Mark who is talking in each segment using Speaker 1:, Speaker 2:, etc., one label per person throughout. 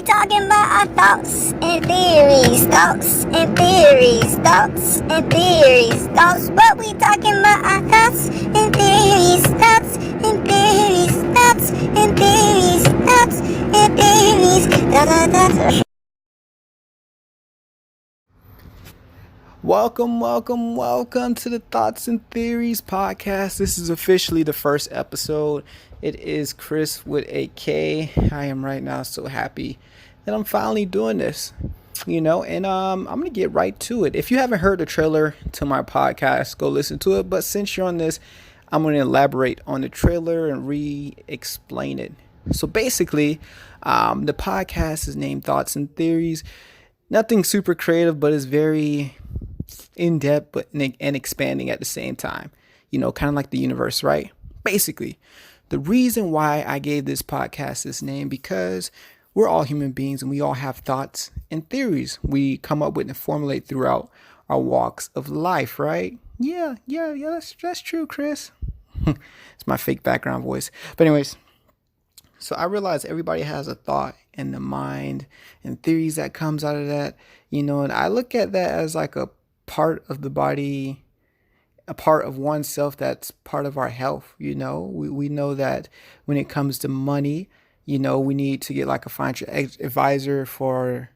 Speaker 1: we talking about our thoughts and theories, thoughts and theories, thoughts and theories, thoughts. What we talking about our thoughts and theories, thoughts and theories, thoughts and theories, thoughts and theories.
Speaker 2: Welcome to the Thoughts and Theories podcast. This is officially the first episode. It is Chris with a K. I am right now so happy that I'm finally doing this, and I'm going to get right to it. If you haven't heard the trailer to my podcast, go listen to it. But since you're on this, I'm going to elaborate on the trailer and re-explain it. So basically, the podcast is named Thoughts and Theories. Nothing super creative, but it's very in-depth and expanding at the same time, kind of like the universe, right? Basically, the reason why I gave this podcast this name, because we're all human beings and we all have thoughts and theories we come up with and formulate throughout our walks of life, right? Yeah, that's true, Chris. It's my fake background voice. But anyways, so I realize everybody has a thought in the mind and theories that comes out of that, and I look at that as like a part of the body, a part of oneself that's part of our health. We know that when it comes to money, we need to get like a financial advisor to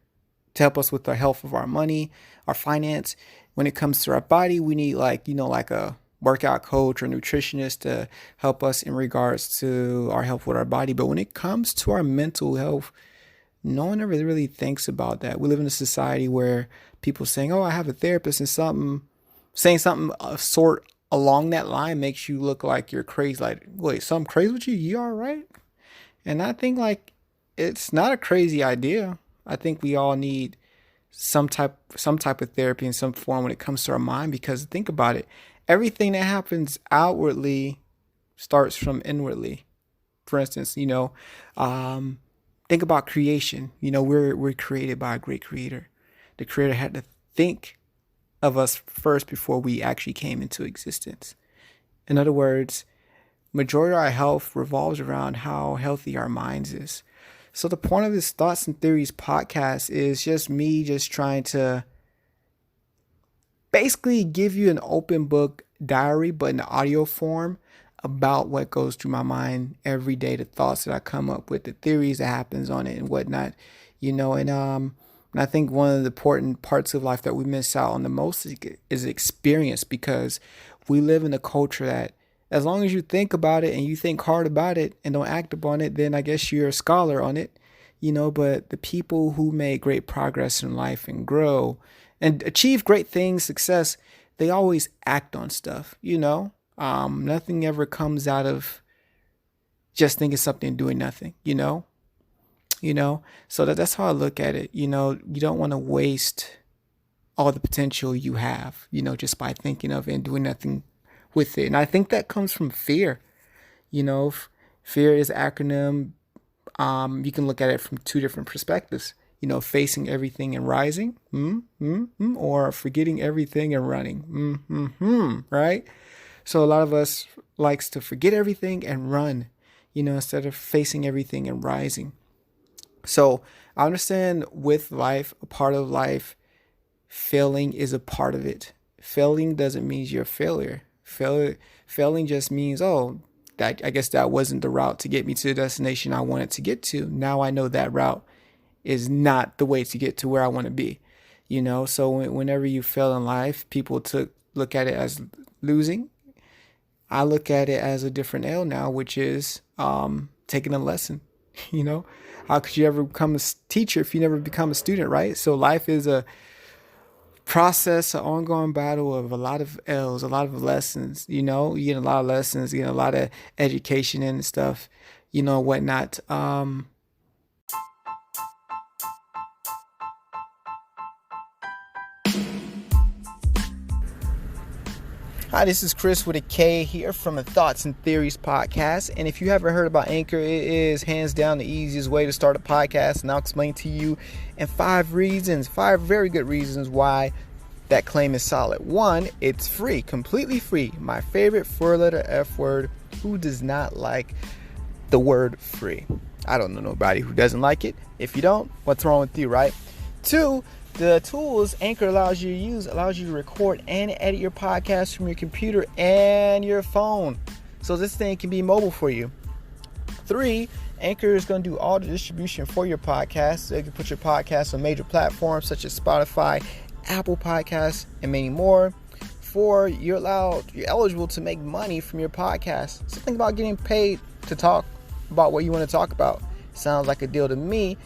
Speaker 2: help us with the health of our money, our finance. When it comes to our body, we need like a workout coach or nutritionist to help us in regards to our health with our body. But when it comes to our mental health, no one ever really thinks about that. We live in a society where people saying, "Oh, I have a therapist," and saying something of sort along that line makes you look like you're crazy. Like, wait, something crazy with you? You all right? And I think like it's not a crazy idea. I think we all need some type of therapy in some form when it comes to our mind, because think about it. Everything that happens outwardly starts from inwardly. For instance, think about creation. We're created by a great creator. The creator had to think of us first before we actually came into existence. In other words, majority of our health revolves around how healthy our minds is. So the point of this Thoughts and Theories podcast is just me trying to basically give you an open book diary, but in audio form, about what goes through my mind every day, the thoughts that I come up with, the theories that happens on it and whatnot, and I think one of the important parts of life that we miss out on the most is experience, because we live in a culture that as long as you think about it and you think hard about it and don't act upon it, then I guess you're a scholar on it, but the people who make great progress in life and grow and achieve great things, success, they always act on stuff, nothing ever comes out of just thinking something and doing nothing, so that's how I look at it. You don't want to waste all the potential you have, just by thinking of it and doing nothing with it. And I think that comes from fear. Fear is an acronym. You can look at it from two different perspectives. Facing everything and rising, or forgetting everything and running, right? So a lot of us likes to forget everything and run, instead of facing everything and rising. So I understand with life, a part of life, failing is a part of it. Failing doesn't mean you're a failure. Failing just means, I guess that wasn't the route to get me to the destination I wanted to get to. Now I know that route is not the way to get to where I want to be, So whenever you fail in life, people look at it as losing. I look at it as a different L now, which is taking a lesson. How could you ever become a teacher if you never become a student, right? So life is a process, an ongoing battle of a lot of L's, a lot of lessons. You get a lot of lessons, you get a lot of education and stuff, whatnot. Hi, this is Chris with a K here from the Thoughts and Theories podcast. And if you haven't heard about Anchor, it is hands down the easiest way to start a podcast. And I'll explain to you in 5 very good reasons why that claim is solid. 1, it's free, completely free. My favorite 4-letter F word. Who does not like the word free? I don't know nobody who doesn't like it. If you don't, what's wrong with you, right? 2, the tools Anchor allows you to use allows you to record and edit your podcast from your computer and your phone. So this thing can be mobile for you. 3, Anchor is going to do all the distribution for your podcast. So you can put your podcast on major platforms such as Spotify, Apple Podcasts, and many more. 4, you're eligible to make money from your podcast. So think about getting paid to talk about what you want to talk about. Sounds like a deal to me.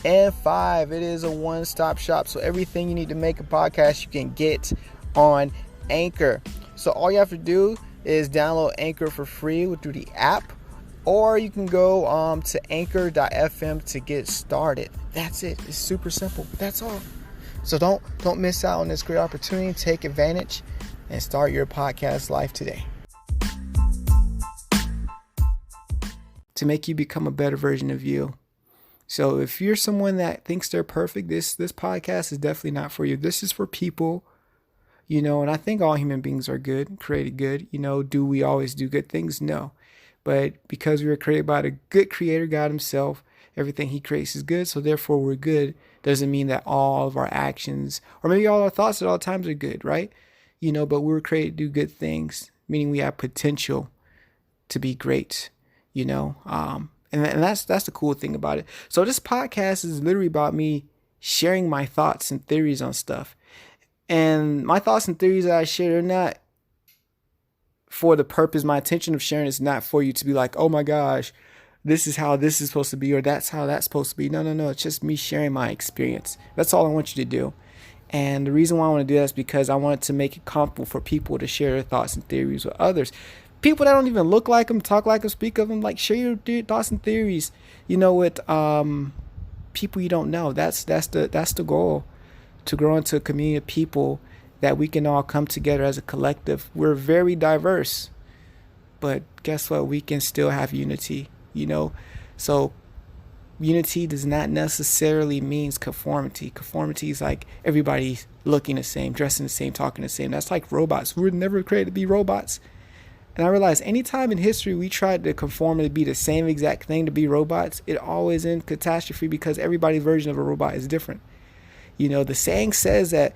Speaker 2: And 5, it is a one-stop shop. So everything you need to make a podcast, you can get on Anchor. So all you have to do is download Anchor for free through the app, or you can go to anchor.fm to get started. That's it. It's super simple. That's all. So don't miss out on this great opportunity. Take advantage and start your podcast life today. To make you become a better version of you. So if you're someone that thinks they're perfect, this podcast is definitely not for you. This is for people, and I think all human beings are good, created good. Do we always do good things? No. But because we were created by the good creator, God himself, everything he creates is good. So therefore we're good. Doesn't mean that all of our actions or maybe all our thoughts at all times are good, right? But we were created to do good things, meaning we have potential to be great, and that's the cool thing about it. So this podcast is literally about me sharing my thoughts and theories on stuff. And my thoughts and theories that I share are not for the purpose, my intention of sharing is not for you to be like, oh my gosh, this is how this is supposed to be, or that's how that's supposed to be. No. It's just me sharing my experience. That's all I want you to do. And the reason why I want to do that is because I want to make it comfortable for people to share their thoughts and theories with others. People that don't even look like them, talk like them, speak of them, like share your thoughts and theories, with people you don't know. That's the goal, to grow into a community of people that we can all come together as a collective. We're very diverse, but guess what? We can still have unity, So unity does not necessarily means conformity. Conformity is like everybody looking the same, dressing the same, talking the same. That's like robots. We were never created to be robots. And I realized anytime in history we tried to conform to be the same exact thing, to be robots, it always ends catastrophe because everybody's version of a robot is different. The saying says that,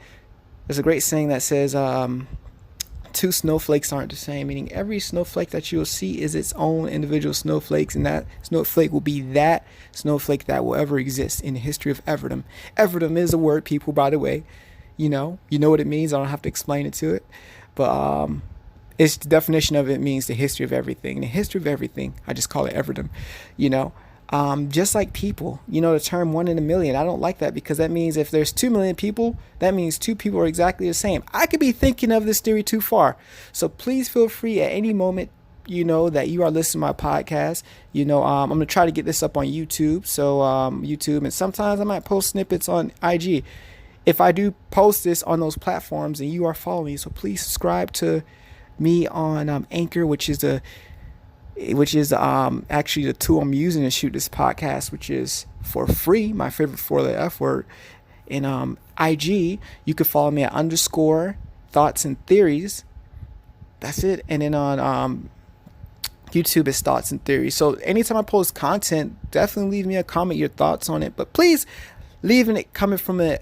Speaker 2: there's a great saying that says, 2 snowflakes aren't the same, meaning every snowflake that you'll see is its own individual snowflakes, and that snowflake will be that snowflake that will ever exist in the history of Everdom. Everdom is a word, people, by the way. You know what it means. I don't have to explain it to it. But it's the definition of it means the history of everything. The history of everything, I just call it Everdom. Just like people, the term 1 in a million, I don't like that because that means if there's 2 million people, that means 2 people are exactly the same. I could be thinking of this theory too far. So please feel free at any moment, that you are listening to my podcast. I'm going to try to get this up on YouTube. So YouTube, and sometimes I might post snippets on IG. If I do post this on those platforms and you are following me, so please subscribe to me on Anchor, which is actually the tool I'm using to shoot this podcast, which is for free, my favorite 4-letter F word. And IG, you can follow me at _thoughts and theories. That's it. And then on YouTube, it's thoughts and theories. So anytime I post content, definitely leave me a comment, your thoughts on it. But please leaving it coming from a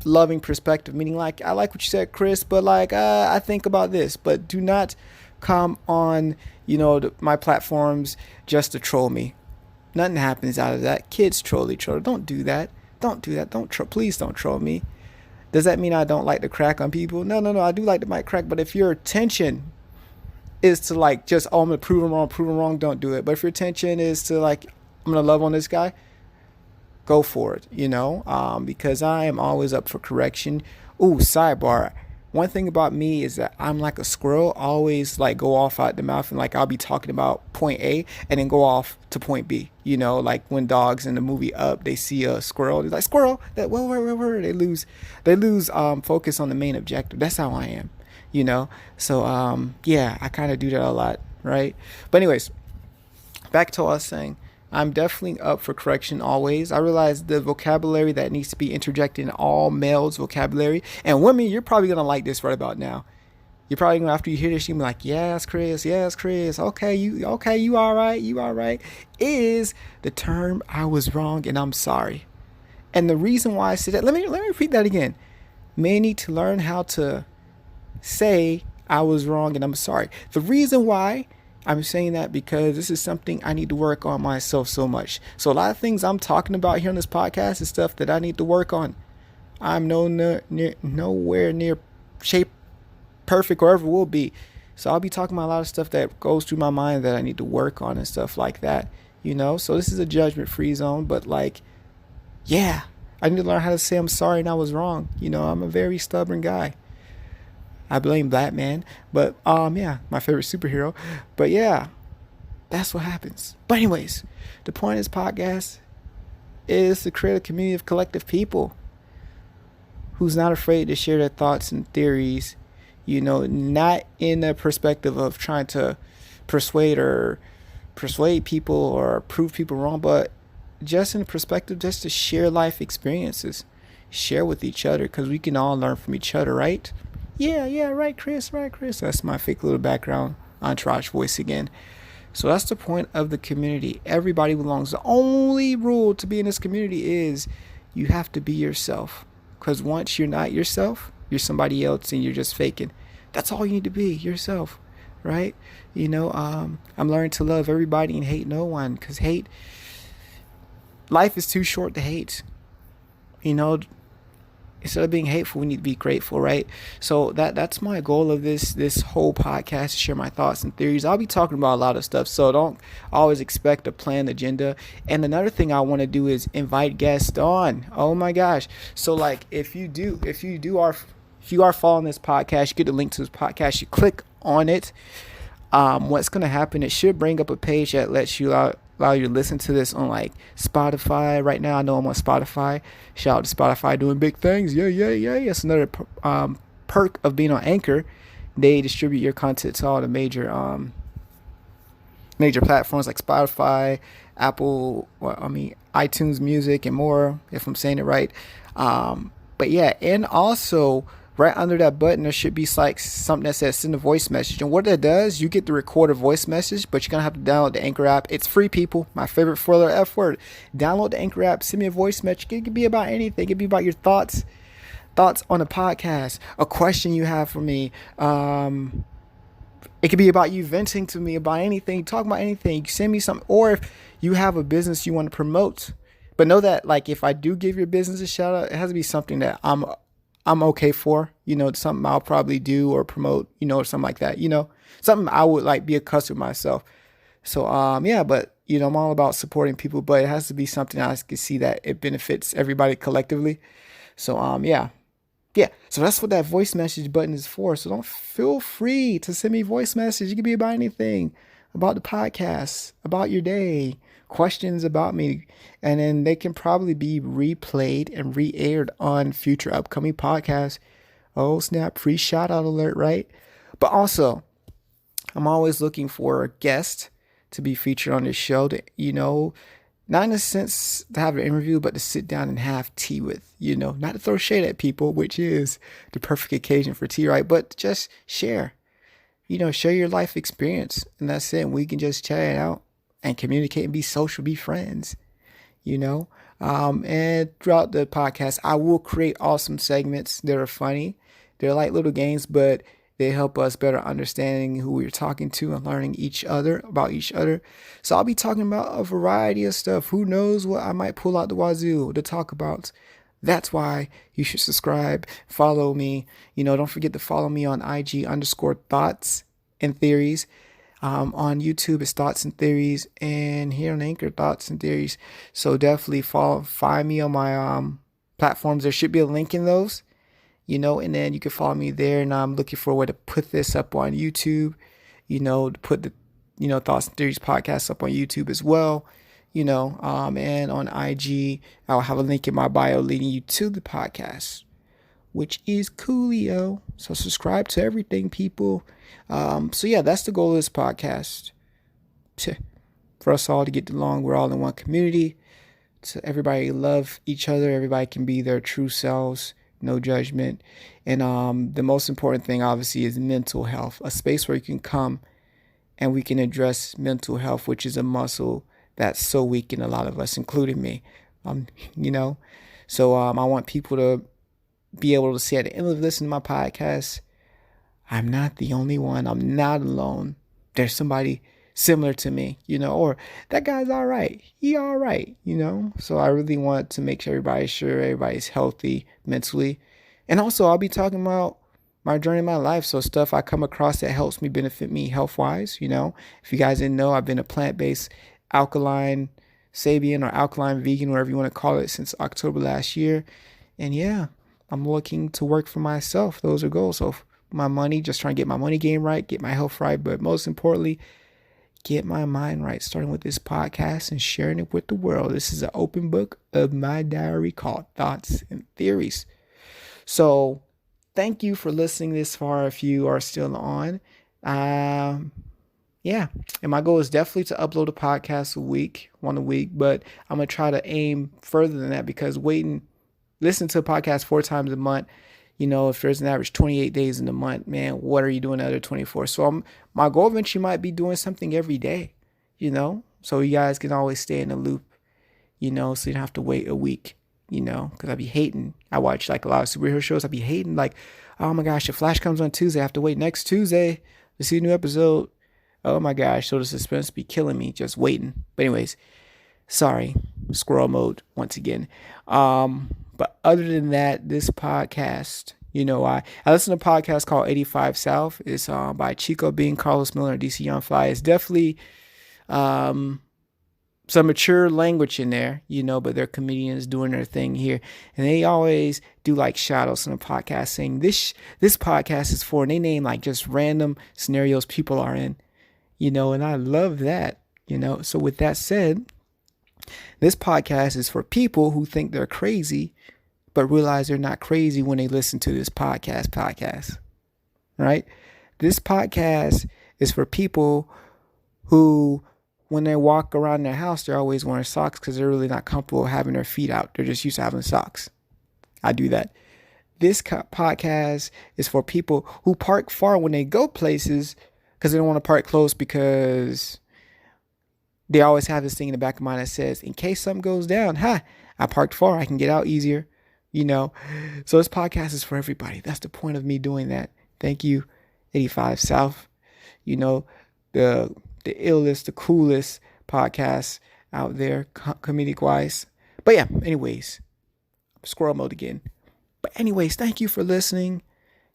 Speaker 2: loving perspective, meaning like, I like what you said, Chris, but like I think about this. But do not come on my platforms just to troll me. Nothing happens out of that. Kids troll each other. Don't do that. Please don't troll me. Does that mean I don't like to crack on people? No. I do like to mic crack. But if your intention is to like just, I'm gonna prove them wrong, don't do it. But if your intention is to like, I'm gonna love on this guy, go for it. Because I am always up for correction. Ooh, sidebar. One thing about me is that I'm like a squirrel, always like go off out the mouth, and like I'll be talking about point A and then go off to point B. Like when dogs in the movie Up, they see a squirrel, they're like, squirrel, that where they lose focus on the main objective. That's how I am, So yeah, I kind of do that a lot, right? But anyways, back to what I was saying. I'm definitely up for correction always. I realize the vocabulary that needs to be interjected in all males vocabulary. And women, you're probably going to like this right about now. You're probably gonna, after you hear this, you're gonna be like, yes, Chris. Okay, you all right. Is the term I was wrong and I'm sorry. And the reason why I said that, let me repeat that again. Men need to learn how to say I was wrong and I'm sorry. The reason why I'm saying that, because this is something I need to work on myself so much. So a lot of things I'm talking about here on this podcast is stuff that I need to work on. I'm nowhere near shape perfect or ever will be. So I'll be talking about a lot of stuff that goes through my mind that I need to work on and stuff like that. So this is a judgment-free zone, but like, yeah, I need to learn how to say I'm sorry and I was wrong. I'm a very stubborn guy. I blame Batman, but yeah, my favorite superhero. But yeah, that's what happens. But anyways, the point of this podcast is to create a community of collective people who's not afraid to share their thoughts and theories, not in a perspective of trying to persuade people or prove people wrong, but just in a perspective just to share life experiences, share with each other, because we can all learn from each other, right? Yeah, right, Chris. That's my fake little background entourage voice again. So that's the point of the community. Everybody belongs. The only rule to be in this community is you have to be yourself. Because once you're not yourself, you're somebody else and you're just faking. That's all you need to be, yourself, right? I'm learning to love everybody and hate no one. Because life is too short to hate. Instead of being hateful, we need to be grateful, right? So that's my goal of this whole podcast, to share my thoughts and theories. I'll be talking about a lot of stuff, so don't always expect a planned agenda. And another thing I want to do is invite guests on. Oh my gosh. So like if you are following this podcast, you get the link to this podcast, you click on it. What's going to happen, it should bring up a page that lets you allow you to listen to this on like Spotify. Right now I know I'm on Spotify. Shout out to Spotify, doing big things. Yeah. It's another perk of being on Anchor. They distribute your content to all the major platforms like Spotify, Apple, iTunes Music and more, if I'm saying it right. But yeah, and also right under that button, there should be like something that says send a voice message. And what that does, you get to record a voice message, but you're going to have to download the Anchor app. It's free, people. My favorite four-letter F word. Download the Anchor app. Send me a voice message. It could be about anything. It could be about your thoughts on a podcast, a question you have for me. It could be about you venting to me about anything, talk about anything. Send me something. Or if you have a business you want to promote. But know that, like, if I do give your business a shout out, it has to be something that I'm okay for, something I'll probably do or promote, or something like that, something I would like be accustomed myself. So, yeah, but, I'm all about supporting people, but it has to be something I can see that it benefits everybody collectively. So, yeah. So that's what that voice message button is for. So don't feel free to send me voice message. It could be about anything, about the podcast, about your day, questions about me, and then they can probably be replayed and re-aired on future upcoming podcasts. Oh snap, free shout out alert, right? But also, I'm always looking for a guest to be featured on this show to, not in a sense to have an interview, but to sit down and have tea with, not to throw shade at people, which is the perfect occasion for tea, right? But just share your life experience, and that's it. We can just chat it out and communicate and be social, be friends, and throughout the podcast, I will create awesome segments that are funny. They're like little games, but they help us better understanding who we're talking to and learning about each other. So I'll be talking about a variety of stuff. Who knows what I might pull out the wazoo to talk about. That's why you should subscribe, follow me. Don't forget to follow me on IG_thoughts and theories. On YouTube, it's Thoughts and Theories, and here on Anchor, Thoughts and Theories. So definitely find me on my platforms. There should be a link in those, and then you can follow me there. And I'm looking for a way to put this up on YouTube, to put the, Thoughts and Theories podcast up on YouTube as well, and on IG, I'll have a link in my bio leading you to the podcast, which is coolio. So subscribe to everything, people. So yeah, that's the goal of this podcast. For us all to get along, we're all in one community. So everybody love each other. Everybody can be their true selves. no judgment. And the most important thing, obviously, is mental health, a space where you can come and we can address mental health, which is a muscle that's so weak in a lot of us, including me. Um, you know, so I want people to be able to see at the end of listening to my podcast, I'm not the only one. I'm not alone. There's somebody similar to me, or that guy's all right. He all right, So I really want to make sure everybody's healthy mentally. And also I'll be talking about my journey in my life. So stuff I come across that helps me benefit me health wise, If you guys didn't know, I've been a plant-based alkaline Sabian or alkaline vegan, whatever you want to call it, since October last year. And yeah, I'm looking to work for myself. Those are goals. So my money, just trying to get my money game right, get my health right, but most importantly, get my mind right, starting with this podcast and sharing it with the world. This is an open book of my diary called Thoughts and Theories. So thank you for listening this far if you are still on. Yeah, and my goal is definitely to upload a podcast one a week, but I'm going to try to aim further than that, because listen to a podcast 4 times a month, if there's an average 28 days in a month, man, what are you doing the other 24? So my goal eventually might be doing something every day, so you guys can always stay in the loop, so you don't have to wait a week, because I be hating. I watch like a lot of superhero shows. I be hating like, oh my gosh, if Flash comes on Tuesday, I have to wait next Tuesday to see a new episode. Oh my gosh, so the suspense be killing me just waiting. But anyways, sorry, squirrel mode once again. But other than that, this podcast, I listen to a podcast called 85 South. It's by Chico Bean, Carlos Miller, and DC Young Fly. It's definitely some mature language in there, but they're comedians doing their thing here. And they always do like shout outs in the podcast saying this podcast is for, and they name like just random scenarios people are in, and I love that, So with that said, this podcast is for people who think they're crazy, but realize they're not crazy when they listen to this podcast, right? This podcast is for people who, when they walk around their house, they're always wearing socks because they're really not comfortable having their feet out. They're just used to having socks. I do that. This podcast is for people who park far when they go places because they don't want to park close, because they always have this thing in the back of mind that says, in case something goes down, I parked far, I can get out easier, So this podcast is for everybody. That's the point of me doing that. Thank you, 85 South. The illest, the coolest podcast out there, comedic wise. But yeah, anyways, squirrel mode again. But anyways, thank you for listening.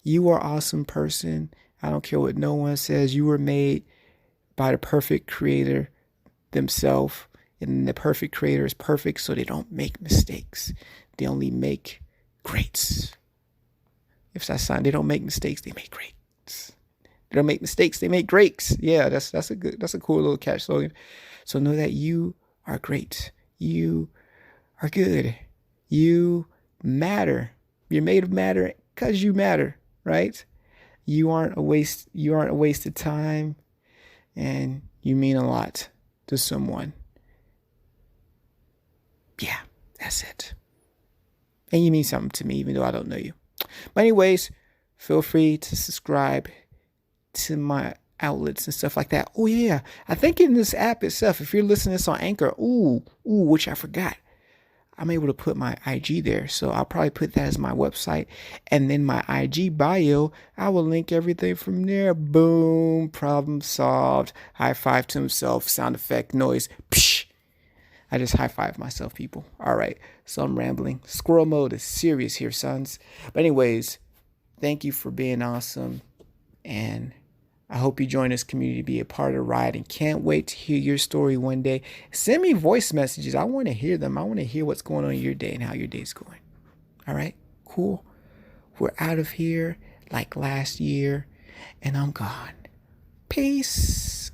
Speaker 2: You are an awesome person. I don't care what no one says. You were made by the perfect creator themselves, and the perfect creator is perfect, so they don't make mistakes. They only make greats. If that's sign, they don't make mistakes, they make greats. They don't make mistakes, they make greats. Yeah, that's a cool little catch slogan. So know that you are great. You are good. You matter. You're made of matter because you matter, right? You aren't a wasted time, and you mean a lot to someone. Yeah, that's it. And you mean something to me, even though I don't know you. But anyways, feel free to subscribe to my outlets and stuff like that. Oh yeah, I think in this app itself, if you're listening to this on Anchor, which I forgot, I'm able to put my IG there. So I'll probably put that as my website. And then my IG bio, I will link everything from there. Boom, problem solved. High five to himself, sound effect, noise. Psh. I just high five myself, people. All right, so I'm rambling. Squirrel mode is serious here, sons. But anyways, thank you for being awesome. And I hope you join this community to be a part of the ride, and can't wait to hear your story one day. Send me voice messages. I want to hear them. I want to hear what's going on in your day and how your day's going. All right, cool. We're out of here like last year, and I'm gone. Peace.